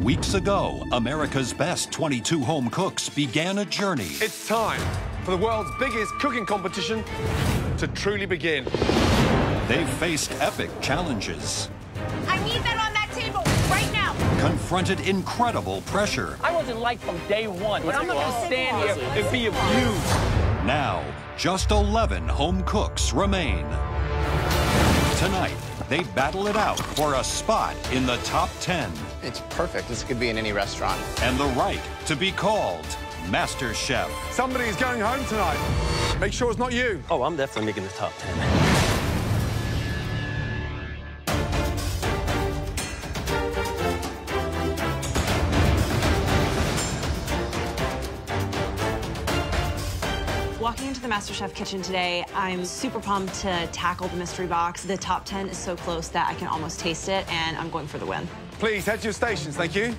Weeks ago, America's best 22 home cooks began a journey. It's time for the world's biggest cooking competition to truly begin. They faced epic challenges. I need that on that table right now. Confronted incredible pressure. I wasn't liked from day one, but I'm not going to stand here and be abused. Now, just 11 home cooks remain. Tonight, they battle it out for a spot in the top 10. It's perfect. This could be in any restaurant. And the right to be called MasterChef. Somebody's going home tonight. Make sure it's not you. Oh, I'm definitely making the top 10. Walking into the MasterChef kitchen today, I'm super pumped to tackle the mystery box. The top 10 is so close that I can almost taste it, and I'm going for the win. Please head to your stations, thank you.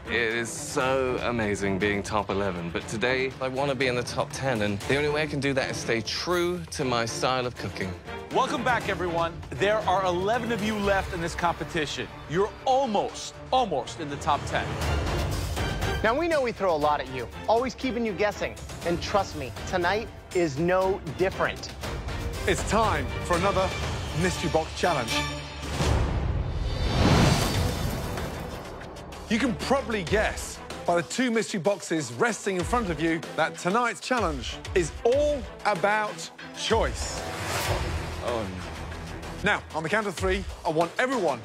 It is so amazing being top 11, but today I want to be in the top 10, and the only way I can do that is stay true to my style of cooking. Welcome back, everyone. There are 11 of you left in this competition. You're almost in the top 10. Now, we know we throw a lot at you, always keeping you guessing. And trust me, tonight is no different. It's time for another mystery box challenge. You can probably guess by the two mystery boxes resting in front of you that tonight's challenge is all about choice. Oh, Now, on the count of 3, I want everyone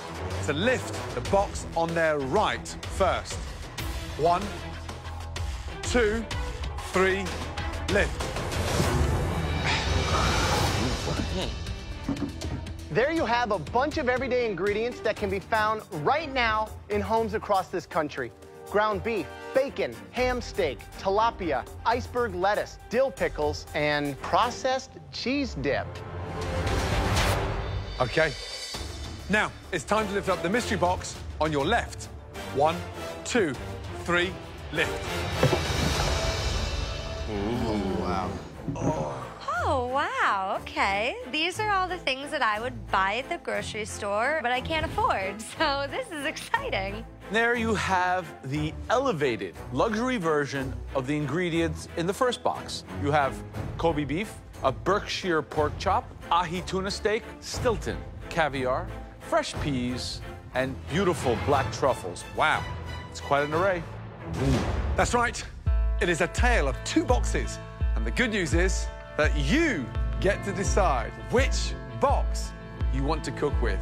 to lift the box on their right first. 1, 2, 3, lift. There you have a bunch of everyday ingredients that can be found right now in homes across this country. Ground beef, bacon, ham steak, tilapia, iceberg lettuce, dill pickles, and processed cheese dip. Okay. Now, it's time to lift up the mystery box on your left. 1, 2, 3, lift. Ooh, wow. Oh, wow, okay. These are all the things that I would buy at the grocery store, but I can't afford, so this is exciting. There you have the elevated luxury version of the ingredients in the first box. You have Kobe beef, a Berkshire pork chop, ahi tuna steak, Stilton caviar, fresh peas, and beautiful black truffles. Wow, it's quite an array. That's right. It is a tale of 2 boxes. And the good news is that you get to decide which box you want to cook with.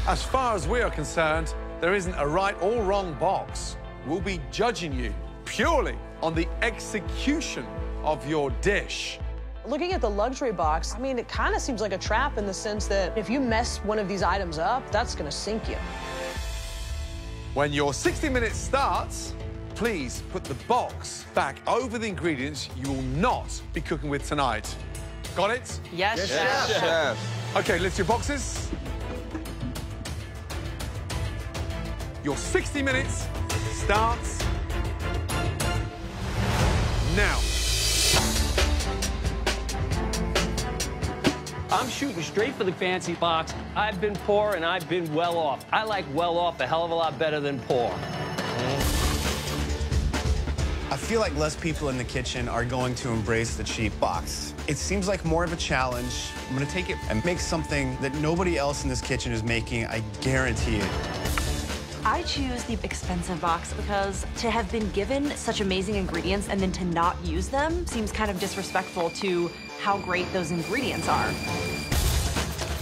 As far as we are concerned, there isn't a right or wrong box. We'll be judging you purely on the execution of your dish. Looking at the luxury box, I mean, it kind of seems like a trap in the sense that if you mess one of these items up, that's going to sink you. When your 60 minutes starts, please put the box back over the ingredients you will not be cooking with tonight. Got it? Yes, chef. Chef. Okay, lift your boxes. Your 60 minutes starts now. I'm shooting straight for the fancy box. I've been poor and I've been well off. I like well off a hell of a lot better than poor. I feel like less people in the kitchen are going to embrace the cheap box. It seems like more of a challenge. I'm gonna take it and make something that nobody else in this kitchen is making, I guarantee it. I choose the expensive box because to have been given such amazing ingredients and then to not use them seems kind of disrespectful to how great those ingredients are.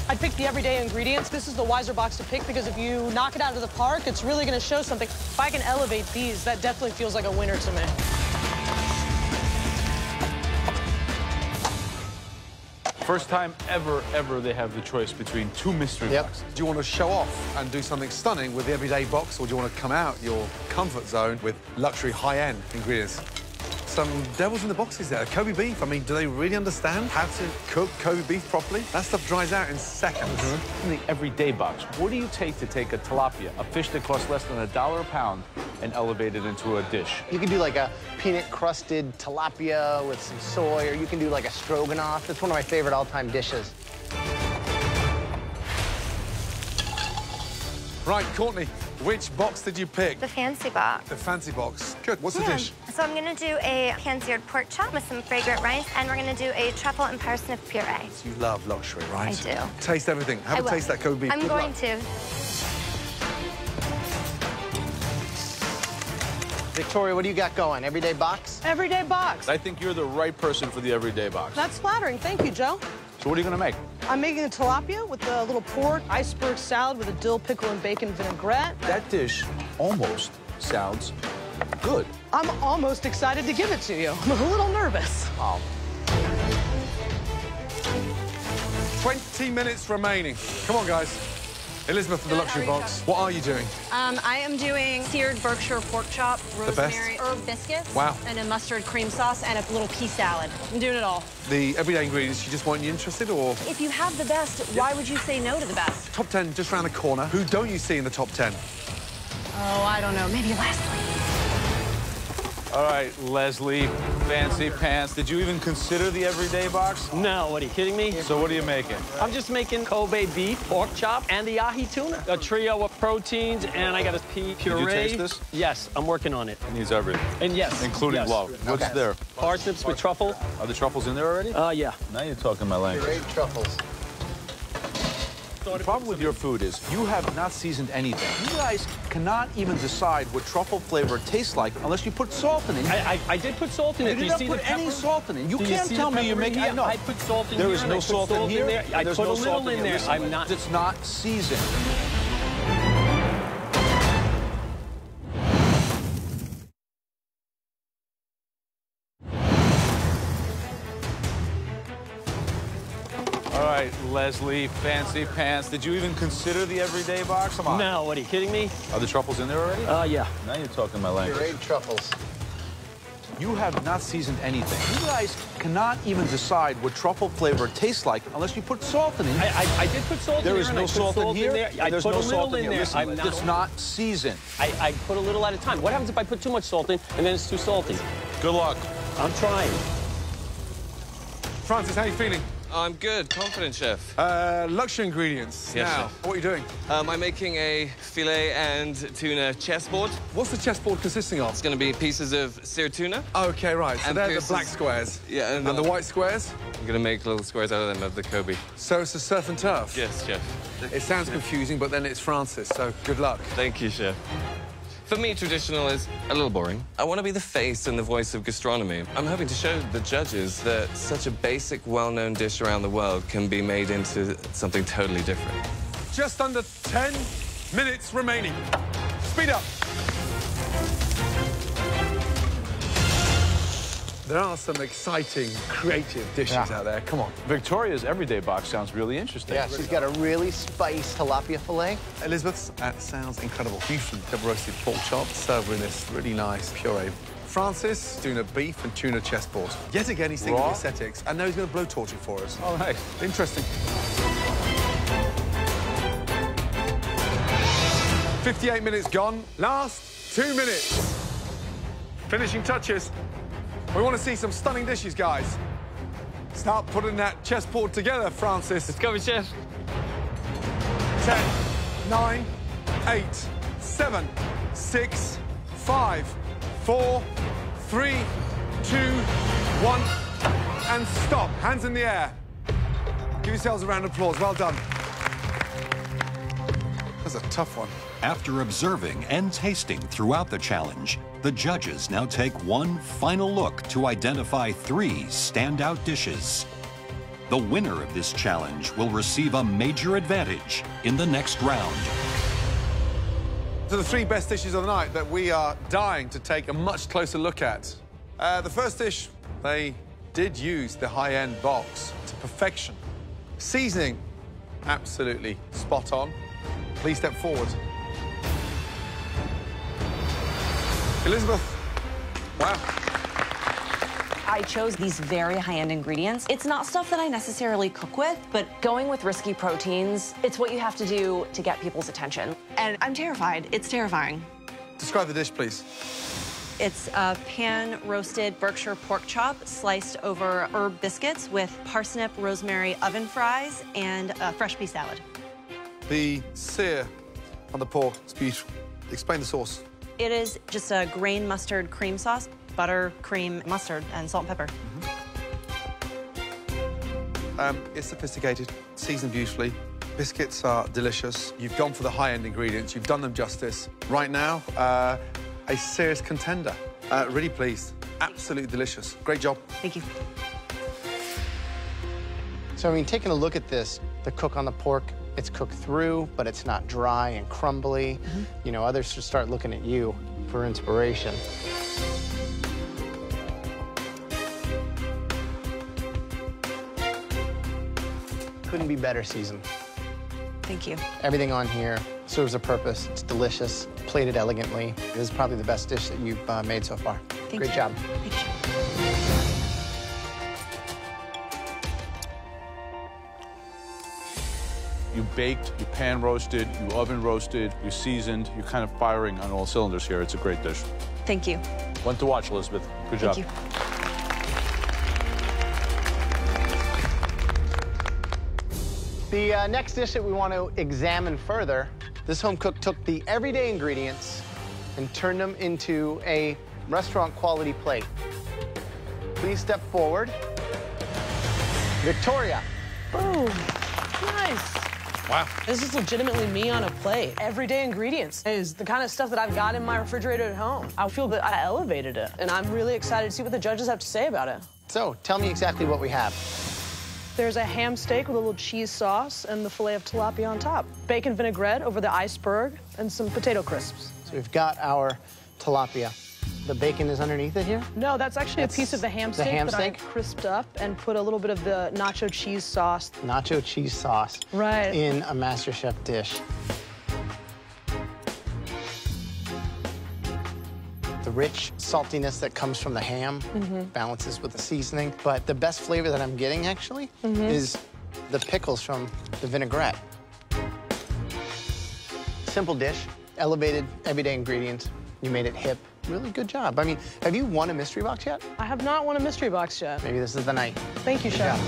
I'd pick the everyday ingredients. This is the wiser box to pick because if you knock it out of the park, it's really going to show something. If I can elevate these, that definitely feels like a winner to me. First time ever they have the choice between 2 mystery boxes. Do you want to show off and do something stunning with the everyday box, or do you want to come out your comfort zone with luxury high-end ingredients? Some devils in the boxes there. Kobe beef, I mean, do they really understand how to cook Kobe beef properly? That stuff dries out in seconds. In the everyday box, what do you take to take a tilapia, a fish that costs less than $1 a pound, and elevate it into a dish? You can do like a peanut-crusted tilapia with some soy, or you can do like a stroganoff. It's one of my favorite all-time dishes. Right, Courtney, which box did you pick? The fancy box. The fancy box. Good. What's the dish? So I'm gonna do a pan-seared pork chop with some fragrant rice, and we're gonna do a truffle and parsnip puree. You love luxury, right? I do. Taste everything. Have a taste of that Kobe beef. I'm going to. Victoria, what do you got going? Everyday box? Everyday box. I think you're the right person for the everyday box. That's flattering. Thank you, Joe. So what are you going to make? I'm making a tilapia with a little pork iceberg salad with a dill pickle and bacon vinaigrette. That dish almost sounds good. I'm almost excited to give it to you. I'm a little nervous. Wow. 20 minutes remaining. Come on, guys. Elizabeth with the luxury box. What are you doing? I am doing seared Berkshire pork chop, rosemary herb biscuits, wow, and a mustard cream sauce, and a little pea salad. I'm doing it all. The everyday ingredients, you just weren't interested, or? If you have the best, why would you say no to the best? Top 10 just around the corner. Who don't you see in the top 10? Oh, I don't know. Maybe Leslie. All right, Leslie, fancy pants. Did you even consider the everyday box? No, what, are you kidding me? So what are you making? I'm just making Kobe beef, pork chop, and the ahi tuna. A trio of proteins, and I got a pea puree. Did you taste this? Yes, I'm working on it. It needs everything. And yes. Including love. What's there? Parsnips with truffle. Are the truffles in there already? Yeah. Now you're talking my language. Pureed truffles. The problem with your food is you have not seasoned anything. You guys cannot even decide what truffle flavor tastes like unless you put salt in it. I did put salt in it. You did not put any salt in it. You can't tell me you're making... I put salt in here. There is no salt in here. I put a little in there. I'm not... It's not seasoned. All right, Leslie, fancy pants. Did you even consider the everyday box? Come on. No, what, are you kidding me? Are the truffles in there already? Yeah. Now you're talking my language. Pureed truffles. You have not seasoned anything. You guys cannot even decide what truffle flavor tastes like unless you put salt in it. I did put salt in there. There is no salt in here. I There's put no a little salt in there. Listen, it's not seasoned. I put a little at a time. What happens if I put too much salt in and then it's too salty? Good luck. I'm trying. Francis, how are you feeling? I'm good, confident, chef. Luxury ingredients. Yes, now, chef. what are you doing? I'm making a filet and tuna chessboard. What's the chessboard consisting of? It's going to be pieces of seared tuna. Okay, right. So And they're pieces- the black squares. Yeah, And the white squares? I'm going to make little squares out of them of the Kobe. So it's a surf and turf? Yes, chef. It sounds confusing, but then it's Francis, so good luck. Thank you, chef. For me, traditional is a little boring. I want to be the face and the voice of gastronomy. I'm hoping to show the judges that such a basic, well-known dish around the world can be made into something totally different. Just under 10 minutes remaining. Speed up. There are some exciting, creative dishes out there. Come on. Victoria's everyday box sounds really interesting. Yeah, she's got a really spiced tilapia fillet. Elizabeth's, that sounds incredible. Beef and double roasted pork chop served with this really nice puree. Francis doing a beef and tuna chessboard. Yet again, he's thinking Raw? of aesthetics. And now he's going to blowtorch it for us. All right. Interesting. 58 minutes gone. Last 2 minutes. Finishing touches. We want to see some stunning dishes, guys. Start putting that chessboard together, Francis. Let's go, chef. 10, 9, 8, 7, 6, 5, 4, 3, 2, 1, and stop. Hands in the air. Give yourselves a round of applause. Well done. That's a tough one. After observing and tasting throughout the challenge, the judges now take one final look to identify 3 standout dishes. The winner of this challenge will receive a major advantage in the next round. To the 3 best dishes of the night that we are dying to take a much closer look at. The first dish, they did use the high-end box to perfection. Seasoning, absolutely spot on. Please step forward. Elizabeth, wow. I chose these very high-end ingredients. It's not stuff that I necessarily cook with, but going with risky proteins, it's what you have to do to get people's attention. And I'm terrified. It's terrifying. Describe the dish, please. It's a pan-roasted Berkshire pork chop sliced over herb biscuits with parsnip, rosemary oven fries, and a fresh pea salad. The sear on the pork. It's beautiful. Explain the sauce. It is just a grain mustard cream sauce, butter, cream, mustard, and salt and pepper. It's sophisticated, seasoned beautifully. Biscuits are delicious. You've gone for the high-end ingredients. You've done them justice. Right now, a serious contender. Really pleased. Absolutely delicious. Great job. Thank you. So, I mean, taking a look at this, the cook on the pork, it's cooked through, but it's not dry and crumbly. You know, others should start looking at you for inspiration. Couldn't be better seasoned. Thank you. Everything on here serves a purpose. It's delicious, plated elegantly. This is probably the best dish that you've made so far. Great job. Thank you. You baked, you pan roasted, you oven roasted, you seasoned. You're kind of firing on all cylinders here. It's a great dish. Thank you. One to watch, Elizabeth. Good job. Thank you. The next dish that we want to examine further, this home cook took the everyday ingredients and turned them into a restaurant-quality plate. Please step forward. Victoria. Boom. Nice. Wow. This is legitimately me on a plate. Everyday ingredients is the kind of stuff that I've got in my refrigerator at home. I feel that I elevated it, and I'm really excited to see what the judges have to say about it. So, tell me exactly what we have. There's a ham steak with a little cheese sauce and the filet of tilapia on top. Bacon vinaigrette over the iceberg and some potato crisps. So we've got our tilapia. The bacon is underneath it here? No, that's actually a piece of the ham steak that I crisped up and put a little bit of the nacho cheese sauce. Nacho cheese sauce. Right. In a MasterChef dish. The rich saltiness that comes from the ham balances with the seasoning. But the best flavor that I'm getting, actually, is the pickles from the vinaigrette. Simple dish, elevated, everyday ingredients. You made it hip. Really good job. I mean, have you won a mystery box yet? I have not won a mystery box yet. Maybe this is the night. Thank you, Chef.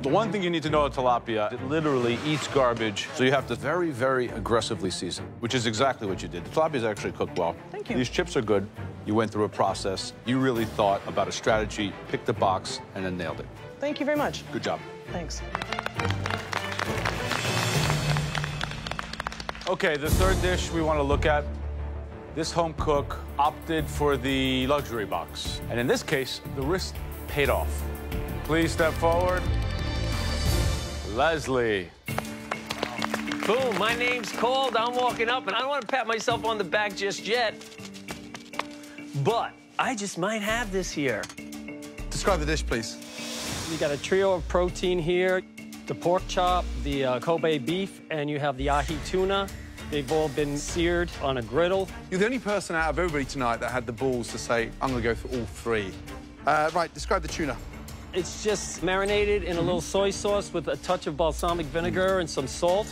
The one thing you need to know about tilapia, it literally eats garbage, so you have to very, very aggressively season, which is exactly what you did. The tilapia is actually cooked well. Thank you. These chips are good. You went through a process. You really thought about a strategy, picked a box, and then nailed it. Thank you very much. Good job. Thanks. Okay, the third dish we want to look at. This home cook opted for the luxury box. And in this case, the risk paid off. Please step forward. Leslie. Boom, my name's called. I'm walking up, and I don't want to pat myself on the back just yet. But I just might have this here. Describe the dish, please. You got a trio of protein here. The pork chop, the Kobe beef, and you have the ahi tuna. They've all been seared on a griddle. You're the only person out of everybody tonight that had the balls to say, I'm going to go for all three. Right, describe the tuna. It's just marinated in a little soy sauce with a touch of balsamic vinegar and some salt.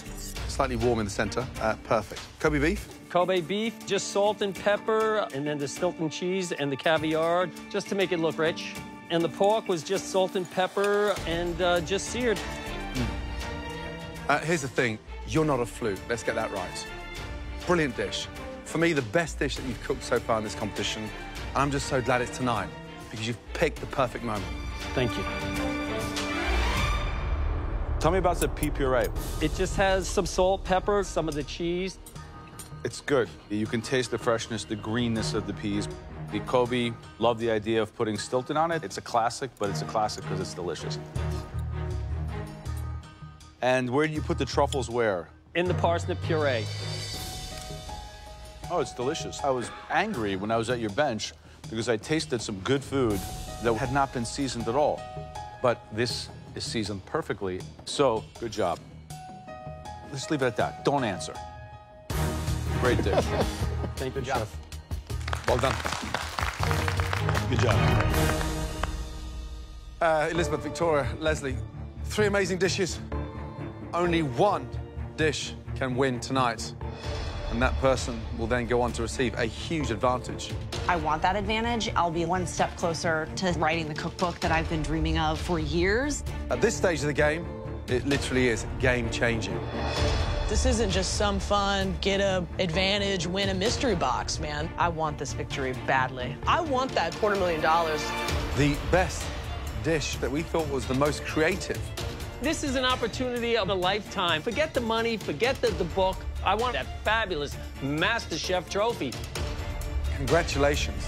Slightly warm in the center. Perfect. Kobe beef? Kobe beef, just salt and pepper, and then the Stilton cheese and the caviar, just to make it look rich. And the pork was just salt and pepper and just seared. Here's the thing. You're not a fluke. Let's get that right. Brilliant dish. For me, the best dish that you've cooked so far in this competition. And I'm just so glad it's tonight, because you've picked the perfect moment. Thank you. Tell me about the pea puree. It just has some salt, pepper, some of the cheese. It's good. You can taste the freshness, the greenness of the peas. The Kobe, love the idea of putting Stilton on it. It's a classic, but it's a classic because it's delicious. And where do you put the truffles where? In the parsnip puree. Oh, it's delicious. I was angry when I was at your bench because I tasted some good food that had not been seasoned at all. But this is seasoned perfectly, so good job. Let's leave it at that. Don't answer. Great dish. Thank you, Chef. Well done. Good job. Elizabeth, Victoria, Leslie, three amazing dishes. Only one dish can win tonight, and that person will then go on to receive a huge advantage. I want that advantage. I'll be one step closer to writing the cookbook that I've been dreaming of for years. At this stage of the game, it literally is game-changing. This isn't just some fun, get a advantage, win a mystery box, man. I want this victory badly. I want that $250,000. The best dish that we thought was the most creative. This is an opportunity of a lifetime. Forget the money, forget the book. I want that fabulous MasterChef trophy. Congratulations.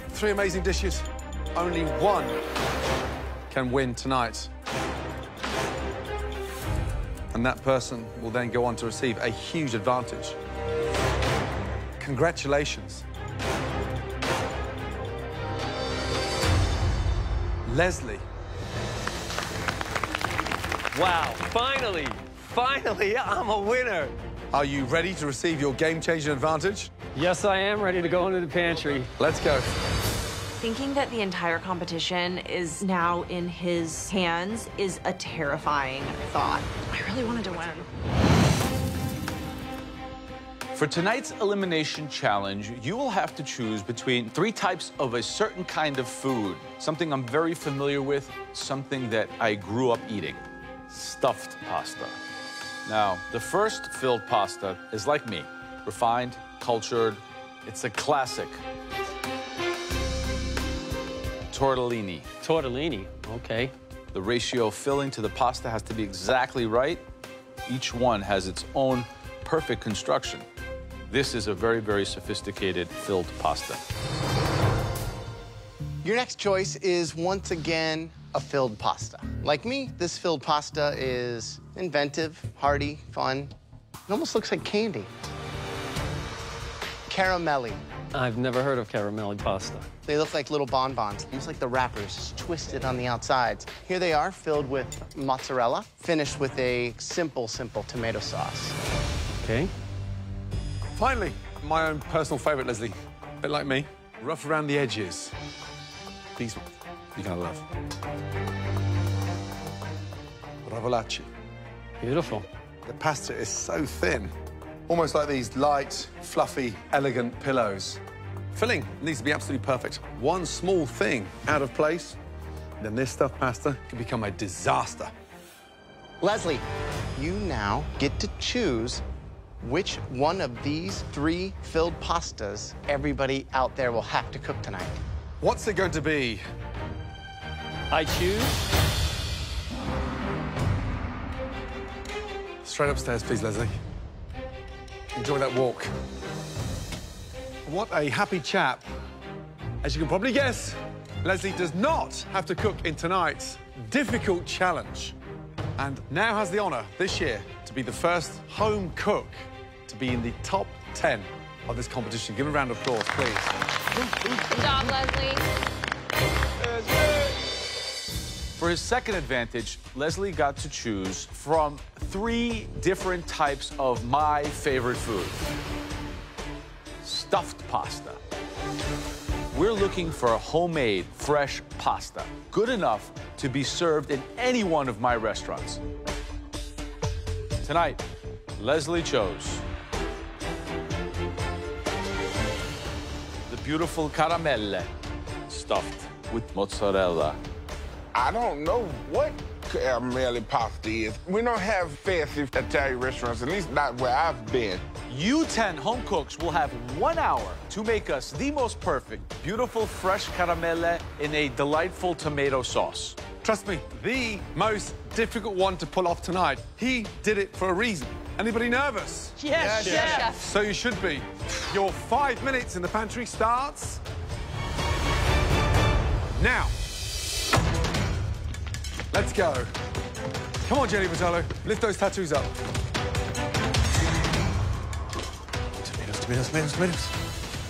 Three amazing dishes. Only one can win tonight. And that person will then go on to receive a huge advantage. Congratulations. Leslie. Wow, finally, I'm a winner. Are you ready to receive your game-changing advantage? Yes, I am ready to go into the pantry. Let's go. Thinking that the entire competition is now in his hands is a terrifying thought. I really wanted to win. For tonight's elimination challenge, you will have to choose between 3 types of a certain kind of food. Something I'm very familiar with, something that I grew up eating. Stuffed pasta. Now, the first filled pasta is like me, refined, cultured. It's a classic. Tortellini. Tortellini, okay. The ratio of filling to the pasta has to be exactly right. Each one has its own perfect construction. This is a very, very sophisticated filled pasta. Your next choice is, once again, a filled pasta. Like me, this filled pasta is inventive, hearty, fun. It almost looks like candy. Caramelli. I've never heard of caramelli pasta. They look like little bonbons, almost like the wrappers, just twisted on the outsides. Here they are, filled with mozzarella, finished with a simple tomato sauce. Okay. Finally, my own personal favorite, Leslie. A bit like me. Rough around the edges. These ones you're gonna love. Ravolacci. Beautiful. The pasta is so thin. Almost like these light, fluffy, elegant pillows. Filling needs to be absolutely perfect. One small thing out of place, then this stuffed pasta can become a disaster. Leslie, you now get to choose which one of these 3 filled pastas everybody out there will have to cook tonight. What's it going to be? I choose. Straight upstairs, please, Leslie. Enjoy that walk. What a happy chap. As you can probably guess, Leslie does not have to cook in tonight's difficult challenge, and now has the honor this year to be the first home cook to be in the top 10 of this competition. Give a round of applause, please. Good job, Leslie. For his second advantage, Leslie got to choose from 3 different types of my favorite food. Stuffed pasta. We're looking for a homemade, fresh pasta, good enough to be served in any one of my restaurants. Tonight, Leslie chose the beautiful caramelle, stuffed with mozzarella. I don't know what caramelli pasta is. We don't have fancy Italian restaurants, at least not where I've been. You 10 home cooks will have 1 hour to make us the most perfect, beautiful, fresh caramelle in a delightful tomato sauce. Trust me, the most difficult one to pull off tonight. He did it for a reason. Anybody nervous? Yes, chef. So you should be. Your 5 minutes in the pantry starts now. Let's go. Come on, Jenny Vitalo. Lift those tattoos up. Tomatoes.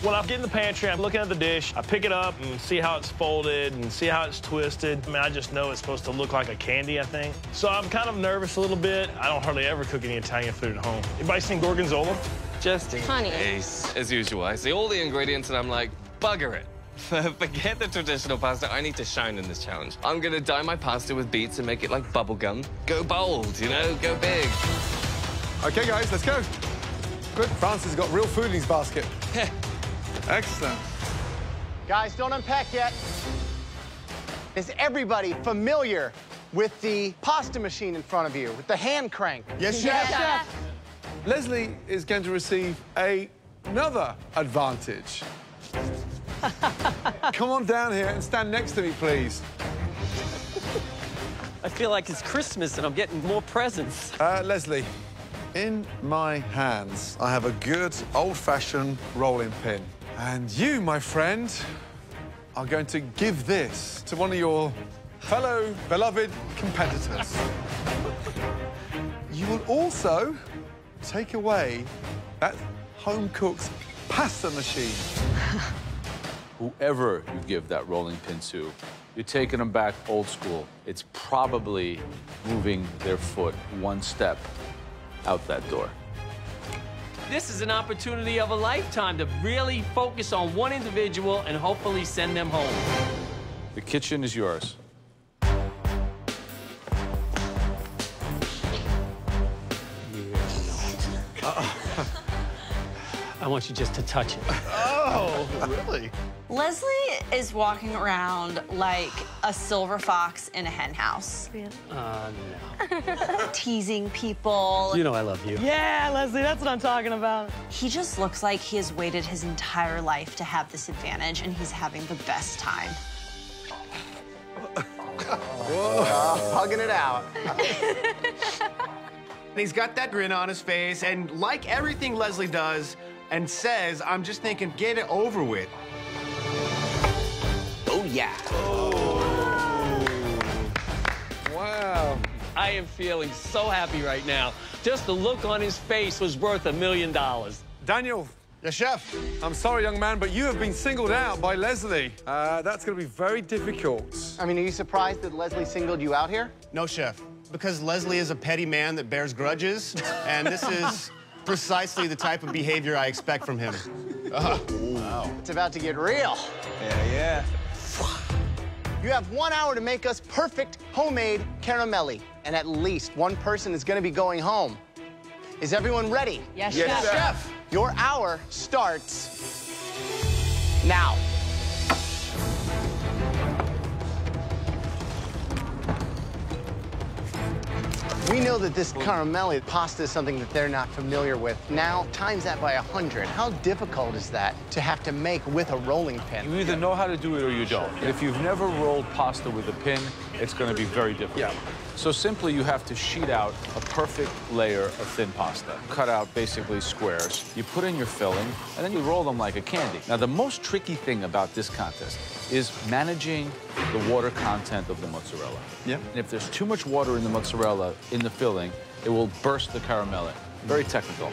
When I get in the pantry, I'm looking at the dish. I pick it up and see how it's folded and see how it's twisted. I mean, I just know it's supposed to look like a candy, I think. So I'm kind of nervous a little bit. I don't hardly ever cook any Italian food at home. Anybody seen Gorgonzola? Just in case, as usual. I see all the ingredients and I'm like, bugger it. Forget the traditional pasta. I need to shine in this challenge. I'm gonna dye my pasta with beets and make it like bubblegum. Go bold, you know, go big. Okay, guys, let's go. Good. Francis has got real food in his basket. Excellent. Guys, don't unpack yet. Is everybody familiar with the pasta machine in front of you, with the hand crank? Yes, chef. Yeah. Leslie is going to receive another advantage. Come on down here and stand next to me, please. I feel like it's Christmas and I'm getting more presents. Leslie, in my hands, I have a good old-fashioned rolling pin. And you, my friend, are going to give this to one of your fellow beloved competitors. You will also take away that home-cooked pasta machine. Whoever you give that rolling pin to, you're taking them back old school. It's probably moving their foot one step out that door. This is an opportunity of a lifetime to really focus on one individual and hopefully send them home. The kitchen is yours. I want you just to touch it. Oh, really? Leslie is walking around like a silver fox in a hen house. Really? No. Teasing people. You know I love you. Yeah, Leslie, that's what I'm talking about. He just looks like he has waited his entire life to have this advantage, and he's having the best time. Hugging it out. And he's got that grin on his face, and like everything Leslie does and says, I'm just thinking, get it over with. Oh, yeah. Wow. I am feeling so happy right now. Just the look on his face was worth $1 million. Daniel. Yes, chef. I'm sorry, young man, but you have been singled out by Leslie. That's going to be very difficult. I mean, are you surprised that Leslie singled you out here? No, chef. Because Leslie is a petty man that bears grudges, and this is precisely the type of behavior I expect from him. Wow. It's about to get real. Yeah. You have 1 hour to make us perfect homemade caramelli, and at least one person is going to be going home. Is everyone ready? Yes, chef. Your hour starts now. We know that this caramelli pasta is something that they're not familiar with. Now, times that by 100. How difficult is that to have to make with a rolling pin? You either know how to do it or you don't. And if you've never rolled pasta with a pin, it's going to be very difficult. Yeah. So simply, you have to sheet out a perfect layer of thin pasta. Cut out basically squares. You put in your filling, and then you roll them like a candy. Now, the most tricky thing about this contest is managing the water content of the mozzarella. Yeah. And if there's too much water in the mozzarella in the filling, it will burst the caramelli. Very technical.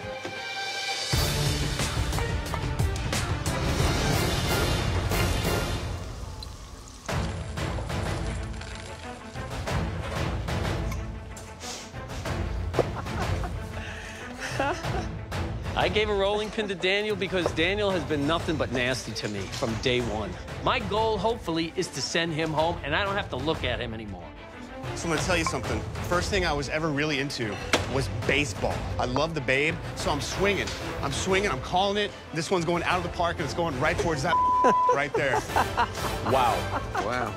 I gave a rolling pin to Daniel because Daniel has been nothing but nasty to me from day one. My goal, hopefully, is to send him home, and I don't have to look at him anymore. So I'm gonna tell you something. First thing I was ever really into was baseball. I love the Babe, so I'm swinging. I'm calling it. This one's going out of the park, and it's going right towards that right there. Wow. Wow.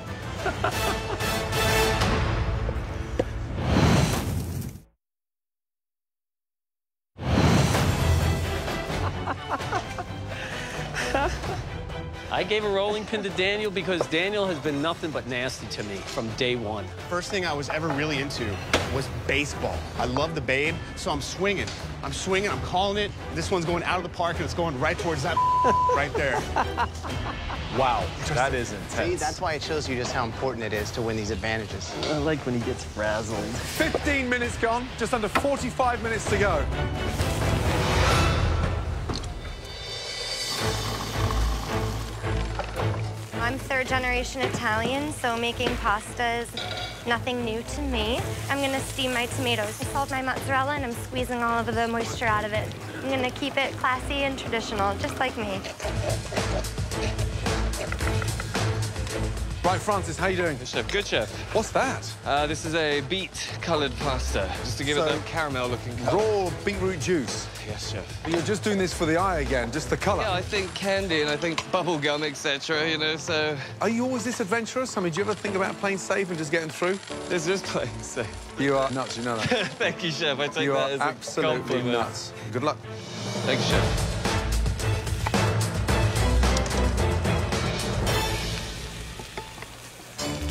I gave a rolling pin to Daniel because Daniel has been nothing but nasty to me from day one. First thing I was ever really into was baseball. I love the Babe, so I'm swinging. I'm calling it. This one's going out of the park, and it's going right towards that right there. Wow, that is intense. See, that's why it shows you just how important it is to win these advantages. I like when he gets frazzled. 15 minutes gone, just under 45 minutes to go. I'm third-generation Italian, so making pasta is nothing new to me. I'm gonna steam my tomatoes. I salt my mozzarella, and I'm squeezing all of the moisture out of it. I'm gonna keep it classy and traditional, just like me. Right, Francis, how you doing? Good chef. Good chef. What's that? This is a beet-coloured pasta, just to give it that caramel-looking colour. Raw beetroot juice. Yes, chef. You're just doing this for the eye again, just the colour. Yeah, I think candy and I think bubble gum, etc. You know, so. Are you always this adventurous? I mean, do you ever think about playing safe and just getting through? This is playing safe. You are nuts, you know that. Thank you, chef. I take You that are as absolutely a compliment. nuts. Good luck. Thank you, chef.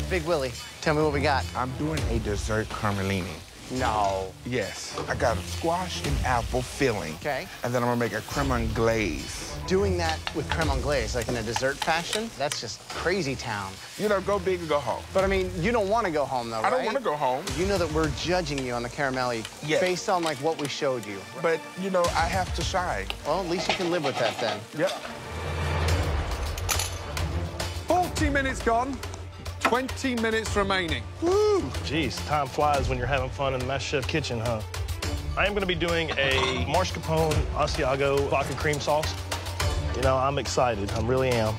Big Willie, tell me what we got. I'm doing a dessert carmelini. No. Yes. I got a squash and apple filling. Okay. And then I'm gonna make a creme anglaise. Doing that with creme anglaise, like in a dessert fashion, that's just crazy town. You know, go big or go home. But I mean, you don't want to go home though, right? I don't want to go home. You know that we're judging you on the caramelli based on like what we showed you. But, you know, I have to shine. Well, at least you can live with that then. Yep. 40 minutes gone. 20 minutes remaining. Woo! Jeez, time flies when you're having fun in the MasterChef kitchen, huh? I am going to be doing a mascarpone Asiago vodka cream sauce. You know, I'm excited. I really am.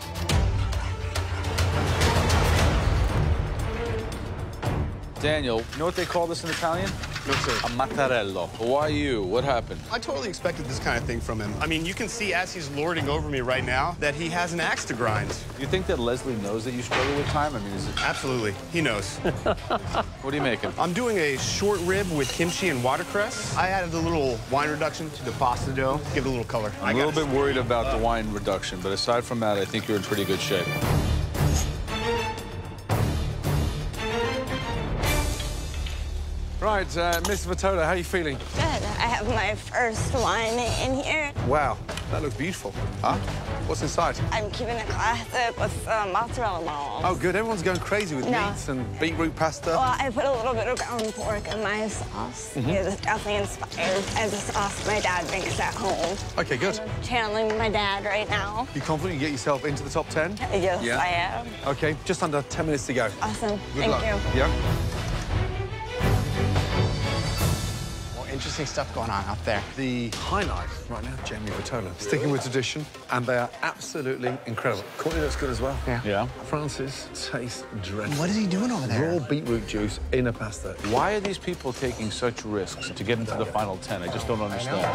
Daniel, you know what they call this in Italian? No, sir. A mattarello. Why you? What happened? I totally expected this kind of thing from him. I mean, you can see as he's lording over me right now that he has an axe to grind. You think that Leslie knows that you struggle with time? I mean, is it... Absolutely. He knows. What are you making? I'm doing a short rib with kimchi and watercress. I added a little wine reduction to the pasta dough, give it a little color. I'm a little bit worried about the wine reduction, but aside from that, I think you're in pretty good shape. Right, Miss Vitola, how are you feeling? Good. I have my first wine in here. Wow, that looks beautiful. Huh? What's inside? I'm keeping it classic with mozzarella balls. Oh, good. Everyone's going crazy with meats and beetroot pasta. Well, I put a little bit of ground pork in my sauce. It's definitely inspired by the sauce my dad makes at home. Okay, good. I'm channeling my dad right now. You confident you get yourself into the top 10? Yes, Yeah. I am. Okay, just under 10 minutes to go. Awesome. Good Thank luck. you. Yeah. Interesting stuff going on out there. The highlight right now, Jamie Vitola. Sticking with tradition, and they are absolutely incredible. Courtney looks good as well. Yeah? Francis tastes dreadful. What is he doing over there? Raw beetroot juice in a pasta. Why are these people taking such risks to get into the final 10? I just don't understand.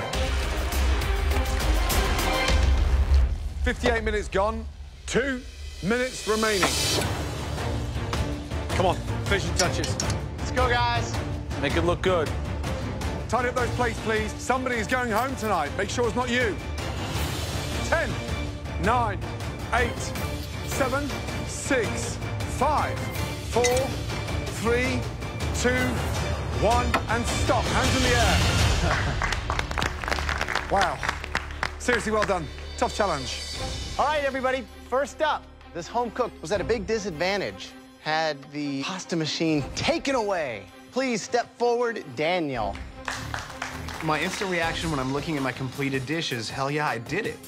58 minutes gone, 2 minutes remaining. Come on, finishing touches. Let's go, guys. Make it look good. Tidy up those plates, please. Somebody is going home tonight. Make sure it's not you. 10, 9, 8, 7, 6, 5, 4, 3, 2, 1, and stop. Hands in the air. Wow. Seriously, well done. Tough challenge. All right, everybody. First up, this home cook was at a big disadvantage. Had the pasta machine taken away. Please step forward, Daniel. My instant reaction when I'm looking at my completed dish is, hell yeah, I did it.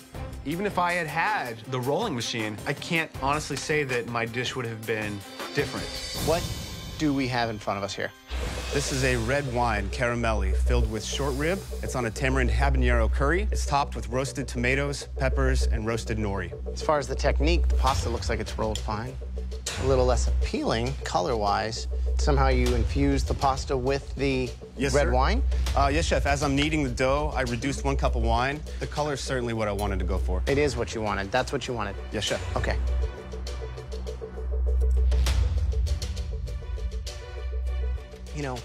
Even if I had had the rolling machine, I can't honestly say that my dish would have been different. What do we have in front of us here? This is a red wine caramelli filled with short rib. It's on a tamarind habanero curry. It's topped with roasted tomatoes, peppers, and roasted nori. As far as the technique, the pasta looks like it's rolled fine. A little less appealing color-wise. Somehow you infuse the pasta with the red wine? Yes, chef. As I'm kneading the dough, I reduced 1 cup of wine. The color is certainly what I wanted to go for. It is what you wanted. That's what you wanted. Yes, chef. Okay. You know,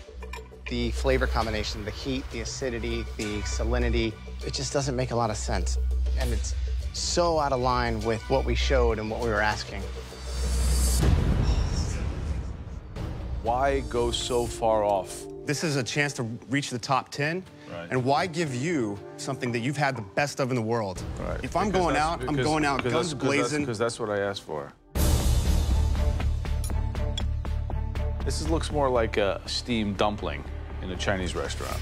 the flavor combination, the heat, the acidity, the salinity, it just doesn't make a lot of sense. And it's so out of line with what we showed and what we were asking. Why go so far off? This is a chance to reach the top 10. Right. And why give you something that you've had the best of in the world? Right. If I'm going out, I'm going out guns blazing. Because that's what I asked for. This looks more like a steamed dumpling in a Chinese restaurant.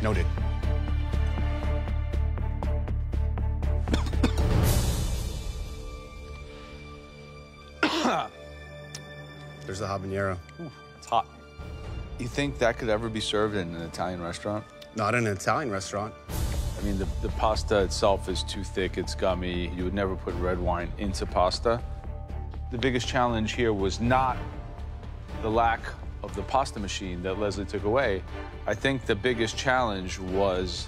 Noted. There's the habanero. Ooh, it's hot. You think that could ever be served in an Italian restaurant? Not in an Italian restaurant. I mean, the pasta itself is too thick, it's gummy. You would never put red wine into pasta. the biggest challenge here was not the lack of the pasta machine that Leslie took away. I think the biggest challenge was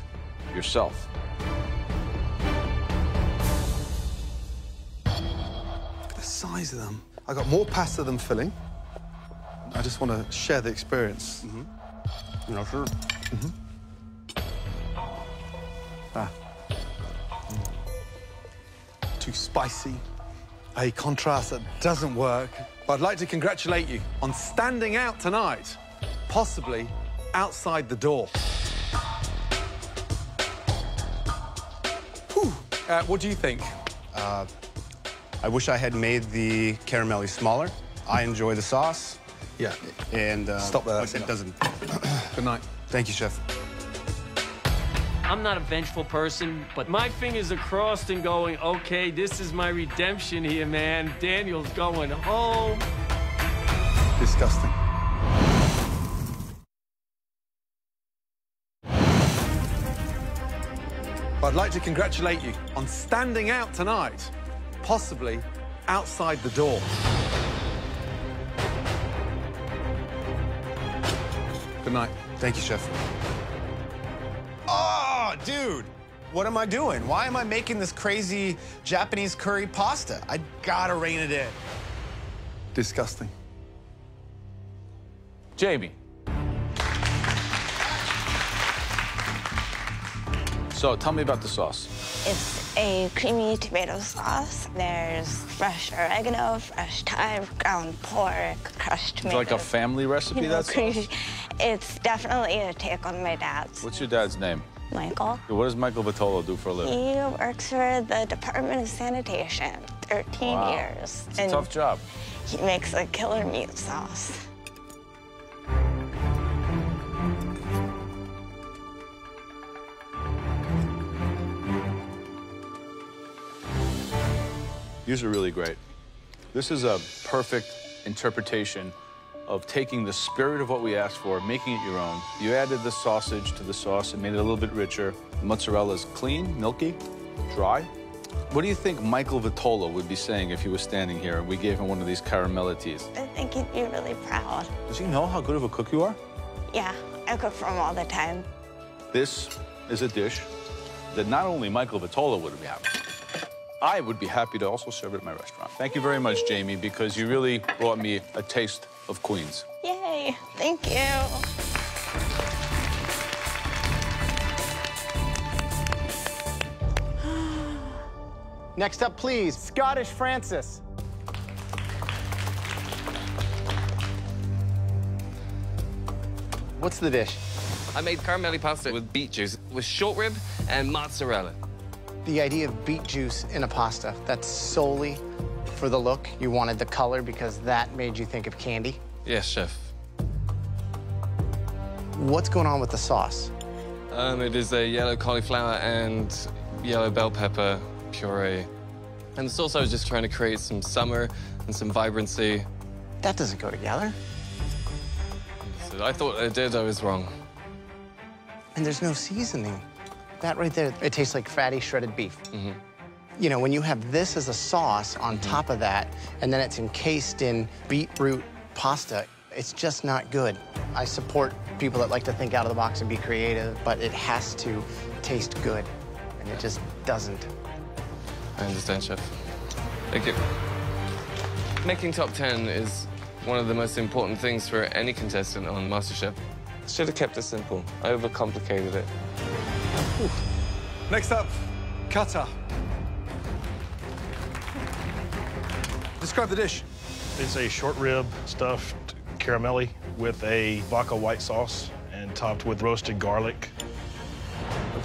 yourself. Look at the size of them. I got more pasta than filling. I just want to share the experience. You know, sure. Too spicy. A contrast that doesn't work. But I'd like to congratulate you on standing out tonight, possibly outside the door. Whew. What do you think? I wish I had made the caramelli smaller. I enjoy the sauce. Yeah. And stop there. It doesn't. Good night. Thank you, chef. I'm not a vengeful person, but my fingers are crossed and going, okay, this is my redemption here, man. Daniel's going home. Disgusting. I'd like to congratulate you on standing out tonight, possibly outside the door. Good night. Thank you, chef. Oh, dude, what am I doing? Why am I making this crazy Japanese curry pasta? I gotta rein it in. Disgusting. Jamie. So tell me about the sauce. It's a creamy tomato sauce. There's fresh oregano, fresh thyme, ground pork, crushed It's tomatoes. like a family recipe, that's It's definitely a take on my dad's. What's your dad's name? Michael. What does Michael Vitolo do for a living? He works for the Department of Sanitation, 13 Wow. years. It's a tough job. He makes a killer meat sauce. These are really great. This is a perfect interpretation of taking the spirit of what we asked for, making it your own. You added the sausage to the sauce and made it a little bit richer. The mozzarella is clean, milky, dry. What do you think Michael Vitolo would be saying if he was standing here and we gave him one of these caramella teas? I think he'd be really proud. Does he know how good of a cook you are? Yeah, I cook for him all the time. This is a dish that not only Michael Vitolo would be happy, I would be happy to also serve it at my restaurant. Thank you very much, Jamie, because you really brought me a taste of Queens. Yay, thank you. Next up, please, Scottish Francis. What's the dish? I made caramelli pasta with beet juice, with short rib and mozzarella. The idea of beet juice in a pasta, that's solely for the look. You wanted the color because that made you think of candy. Yes, chef. What's going on with the sauce? It is a yellow cauliflower and yellow bell pepper puree. And the sauce, I was just trying to create some summer and some vibrancy. That doesn't go together. So I thought it did, I was wrong. And there's no seasoning. That right there, it tastes like fatty shredded beef. You know, when you have this as a sauce on top of that, and then it's encased in beetroot pasta, it's just not good. I support people that like to think out of the box and be creative, but it has to taste good, and it just doesn't. I understand, chef. Thank you. Making top 10 is one of the most important things for any contestant on MasterChef. Should have kept it simple. I overcomplicated it. Ooh. Next up, Qatar. Describe the dish. It's a short rib stuffed caramelli with a vodka white sauce and topped with roasted garlic.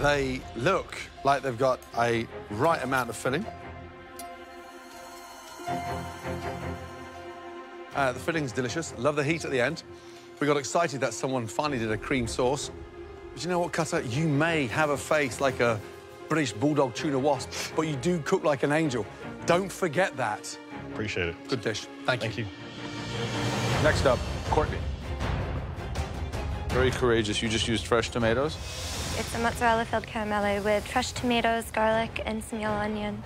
They look like they've got a right amount of filling. The filling's delicious. Love the heat at the end. We got excited that someone finally did a cream sauce. But you know what, Cutter? You may have a face like a British bulldog tuna wasp, but you do cook like an angel. Don't forget that. Appreciate it. Good dish. Thank you. Next up, Courtney. Very courageous. You just used fresh tomatoes? It's a mozzarella-filled caramelli with fresh tomatoes, garlic, and some yellow onion.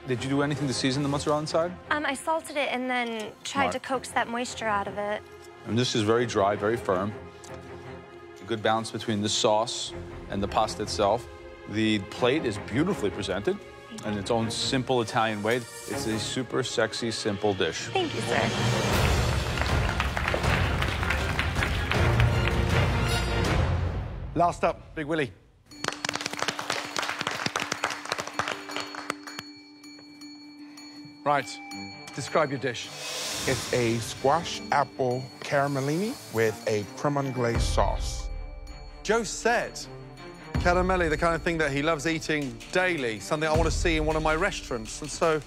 Did you do anything to season the mozzarella inside? I salted it and then tried to coax that moisture out of it. And this is very dry, very firm. A good balance between the sauce and the pasta itself. The plate is beautifully presented in its own simple Italian way. It's a super sexy, simple dish. Thank you, sir. Last up, Big Willie. Right, describe your dish. It's a squash apple caramellini with a creme anglaise sauce. Joe said caramelli, the kind of thing that he loves eating daily, something I want to see in one of my restaurants. And so,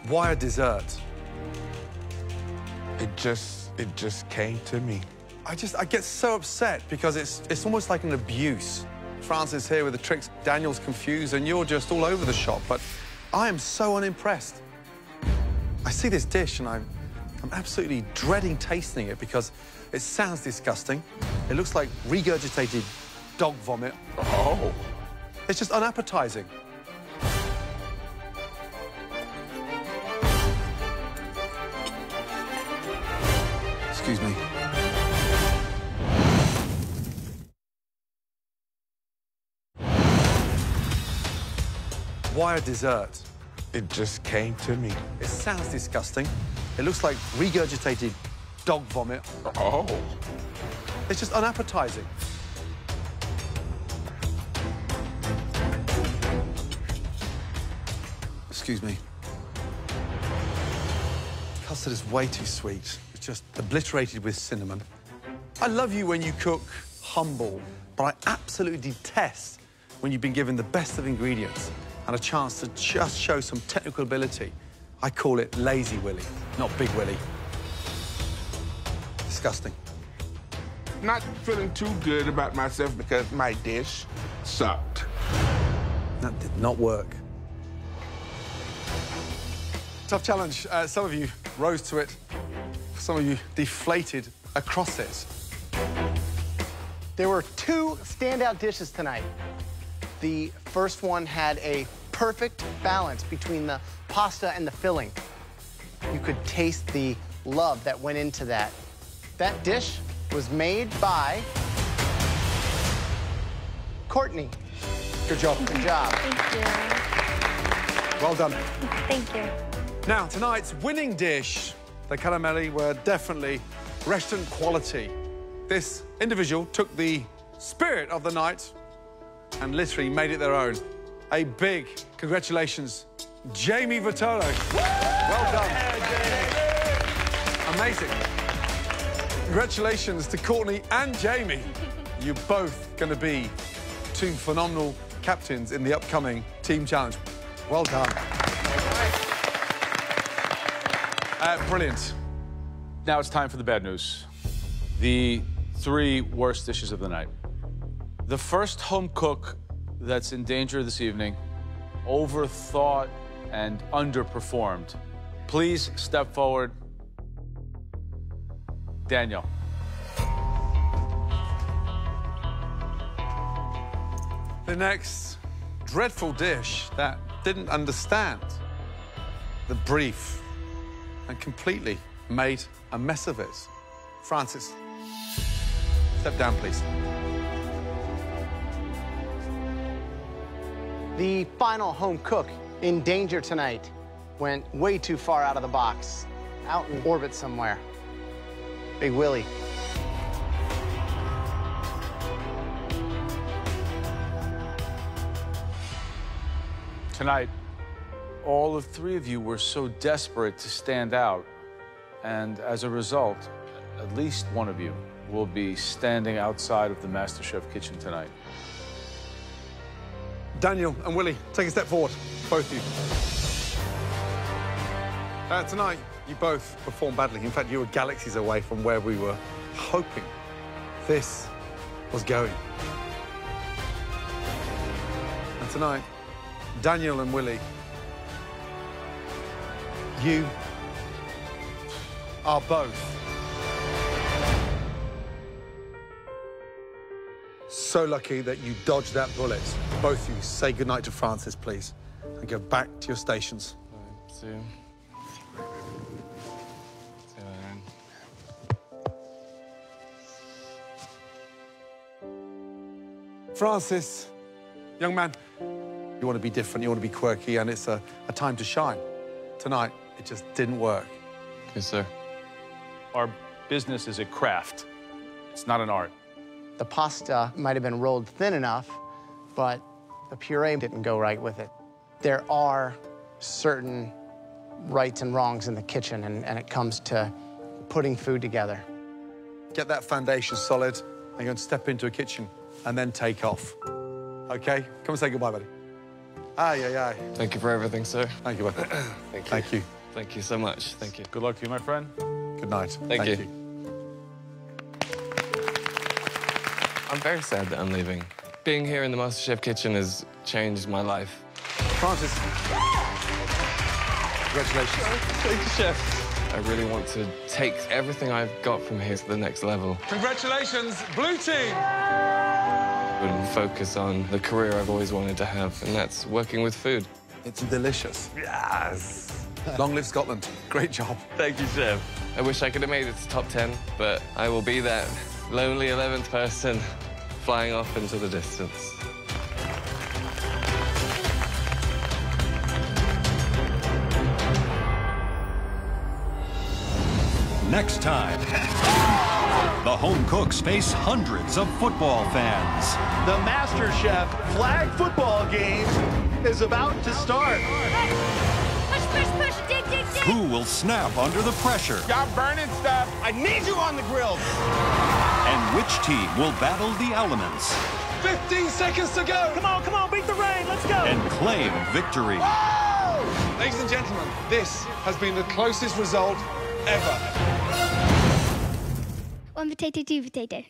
why a dessert? It just came to me. I get so upset because it's almost like an abuse. Francis here with the tricks, Daniel's confused, and you're just all over the shop. But I am so unimpressed. I see this dish and I'm absolutely dreading tasting it because it sounds disgusting. It looks like regurgitated dog vomit. Oh. It's just unappetizing. Excuse me. Why a dessert? It just came to me. It sounds disgusting. It looks like regurgitated dog vomit. Oh. It's just unappetizing. Excuse me. Custard is way too sweet. It's just obliterated with cinnamon. I love you when you cook humble, but I absolutely detest when you've been given the best of ingredients and a chance to just show some technical ability. I call it lazy Willie, not Big Willie. Disgusting. Not feeling too good about myself because my dish sucked. That did not work. Tough challenge. Some of you rose to it. Some of you deflated across it. There were two standout dishes tonight. The first one had a perfect balance between the pasta and the filling. You could taste the love that went into that. That dish was made by Courtney. Good job. Good job. Thank you. Well done. Thank you. Now, tonight's winning dish, the caramelli, were definitely restaurant quality. This individual took the spirit of the night and literally made it their own. A big congratulations, Jamie Vitolo. Well done. Amazing. Congratulations to Courtney and Jamie. You're both going to be two phenomenal captains in the upcoming team challenge. Well done. Brilliant. Now it's time for the bad news. The three worst dishes of the night. The first home cook that's in danger this evening overthought and underperformed. Please step forward. Daniel. The next dreadful dish that didn't understand the brief and completely made a mess of it. Francis, step down, please. The final home cook in danger tonight went way too far out of the box, out in orbit somewhere. Big Willie. Tonight, all of three of you were so desperate to stand out, and as a result, at least one of you will be standing outside of the MasterChef kitchen tonight. Daniel and Willie, take a step forward, both of you. Tonight, you both performed badly. In fact, you were galaxies away from where we were hoping this was going. And tonight, Daniel and Willie, you are both so lucky that you dodged that bullet. Both of you, say goodnight to Francis, please. and go back to your stations. Francis, young man, you want to be different, you want to be quirky, and it's a time to shine. Tonight, it just didn't work. Yes, sir. Our business is a craft. It's not an art. The pasta might have been rolled thin enough, but the puree didn't go right with it. There are certain rights and wrongs in the kitchen, and it comes to putting food together. Get that foundation solid, and you're going to step into a kitchen and then take off. Okay? Come and say goodbye, buddy. Aye, aye, aye. Thank you for everything, sir. Thank you, buddy. Thank you. Thank you. Thank you so much. Thank you. Good luck to you, my friend. Good night. Thank you. I'm very sad that I'm leaving. Being here in the MasterChef kitchen has changed my life. Francis. Congratulations. Thank you, Chef. I really want to take everything I've got from here to the next level. Congratulations, blue team! And focus on the career I've always wanted to have, and that's working with food. It's delicious. Yes! Long live Scotland. Great job. Thank you, Chef. I wish I could have made it to top 10, but I will be that lonely 11th person flying off into the distance. Next time, the home cooks face hundreds of football fans. The MasterChef flag football game is about to start. Push, push, push, dig, dig, dig. Who will snap under the pressure? Y'all burning stuff. I need you on the grill. And which team will battle the elements 15 seconds to go! Come on, beat the rain, let's go! and claim victory? Ladies and gentlemen, this has been the closest result ever. One potato, two potato.